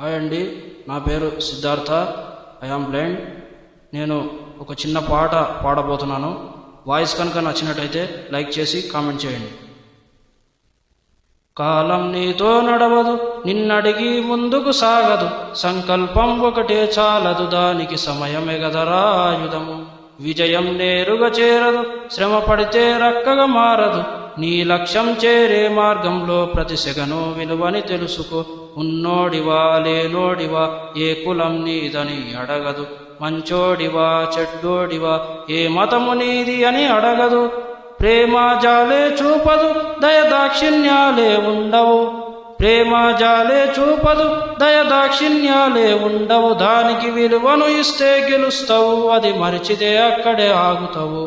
Hi అండి, నా పేరు సిద్ధార్థ. I am blind. నేను ఒక చిన్న పాట పాడబోతున్నాను. వాయిస్ కనుక నచ్చినట్టయితే లైక్ చేసి కామెంట్ చేయండి. కాలం నీతో నడవదు, నిన్నడిగి ముందుకు సాగదు, సంకల్పం ఒకటే చాలదు, దానికి సమయమే గదరా ఆయుధము. విజయం నేరుగా చేరదు, శ్రమ పడితే రక్కగా మారదు, నీ లక్ష్యం చేరే మార్గంలో ప్రతి సెగను విలువని తెలుసుకో. ఉన్నోడివా లేనోడివా, ఏ కులం నీదని అడగదు, మంచోడివా చెడ్డోడివా, ఏ మతము నీది అని అడగదు. ప్రేమ జాలే చూపదు, దయదాక్షిణ్యాలే ఉండవు, ప్రేమ జాలే చూపదు, దయదాక్షిణ్యాలే ఉండవు, దానికి విలువను ఇస్తే గెలుస్తావు, అది మరిచితే అక్కడే ఆగుతావు.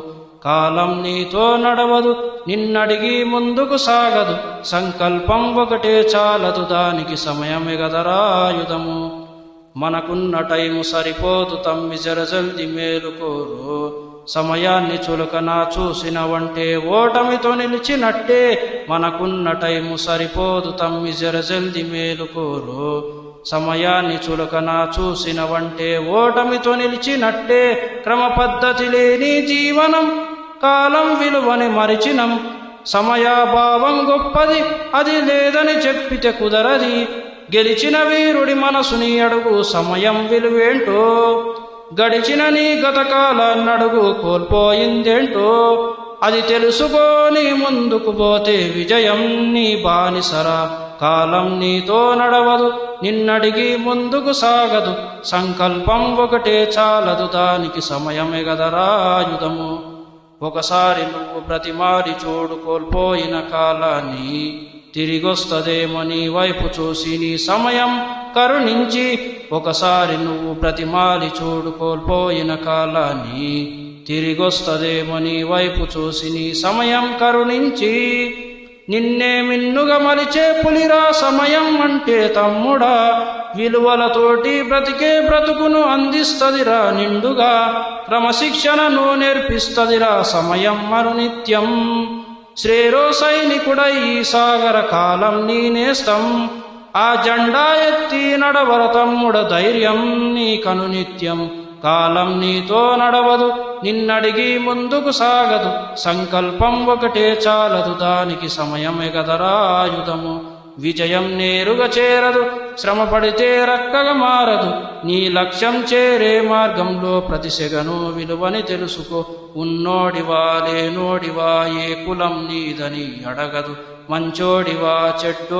కాలం నీతో నడవదు, నిన్నడిగి ముందుకు సాగదు, సంకల్పం ఒకటే చాలదు, దానికి సమయమే గదరా ఆయుధము. మనకున్న టైము సరిపోదు తమ్మి, జరజల్ది మేలుకోరు, సమయాన్ని చులకనా చూసినవంటే ఓటమితో నిలిచినట్టే. మనకున్న టైము సరిపోదు తమ్మి, జరజల్ది మేలుకోరు, సమయాన్ని చులకనా చూసినవంటే ఓటమితో నిలిచినట్టే. క్రమ పద్ధతి లేని జీవనం, కాలం విలువని మరిచినం, సమయాభావం గొప్పది, అది లేదని చెప్పితే కుదరది. గెలిచిన వీరుడి మనసుని అడుగు, సమయం విలువేంటో, గడిచిన నీ గతకాలాన్నడుగు, కోల్పోయిందేంటో, అది తెలుసుకొని ముందుకు పోతే విజయం నీ బానిసరా. కాలం నీతో నడవదు, నిన్నడిగి ముందుకు సాగదు, సంకల్పం ఒకటే చాలదు, దానికి సమయమే గదరా ఆయుధము. ఒకసారి నువ్వు బ్రతిమారి చూడు కోల్పోయిన కాలాన్ని, తిరిగొస్తదేమో నీ వైపు చూసి నీ సమయం కరుణించి. ఒకసారి నువ్వు బ్రతిమాలి చూడు కోల్పోయిన కాలాన్ని, తిరిగొస్తదేమో నీ వైపు చూసి నీ సమయం కరుణించి. నిన్నే మిన్నుగా మలిచే పులిరా సమయం అంటే తమ్ముడా, విలువలతోటి బ్రతికే బ్రతుకును అందిస్తదిరా నిండుగా, క్రమశిక్షణను నేర్పిస్తదిరా సమయం అనునిత్యం. శ్రేరో సైనికుడై సాగర కాలం నీ నేస్తం, ఆ జెండా ఎత్తి నడవర తమ్ముడ ధైర్యం నీకను నిత్యం. కాలం నీతో నడవదు, నిన్నడిగి ముందుకు సాగదు, సంకల్పం ఒకటే చాలదు, దానికి సమయమే గదరా ఆయుధము. విజయం నేరుగా చేరదు, శ్రమ పడితే రక్కగా మారదు, నీ లక్ష్యం చేరే మార్గంలో ప్రతి సెగను విలువని తెలుసుకో. ఉన్నోడివా లేనోడివా, ఏ కులం నీదని అడగదు, మంచోడివా చెడ్డో